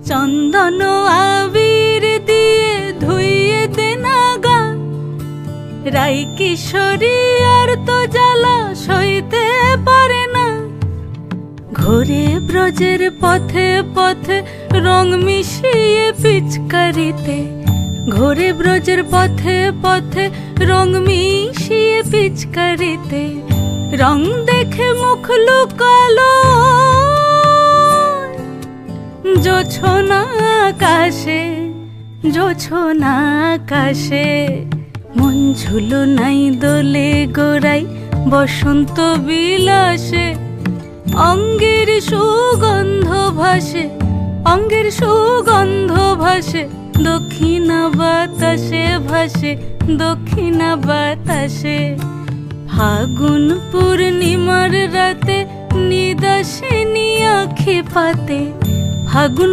চন্দন আবির দিয়ে ধুইয়ে দে না গা, রাই কিশোরী আর তো জ্বালা সইতে পারে না। ঘোরে ব্রজের পথে পথে রং মিশিয়ে পিচকারিতে, ঘোরে ব্রজের পথে পথে রং মিশিয়ে পিচকারিতে, রং দেখে মুখ লুকালো জোছনা আকাশে, জোছনা আকাশে। মন ঝুলো নাই দোলে গোড়াই বসন্ত বিলাসে, অঙ্গের সুগন্ধ ভাসে, অঙ্গের সুগন্ধ ভাসে, দক্ষিণা বাতাসে ভাসে, দক্ষিণা বাতাসে। ফাগুন পূর্ণিমার রাতে নিদাসিনী আঁখি পাতে, ফাগুন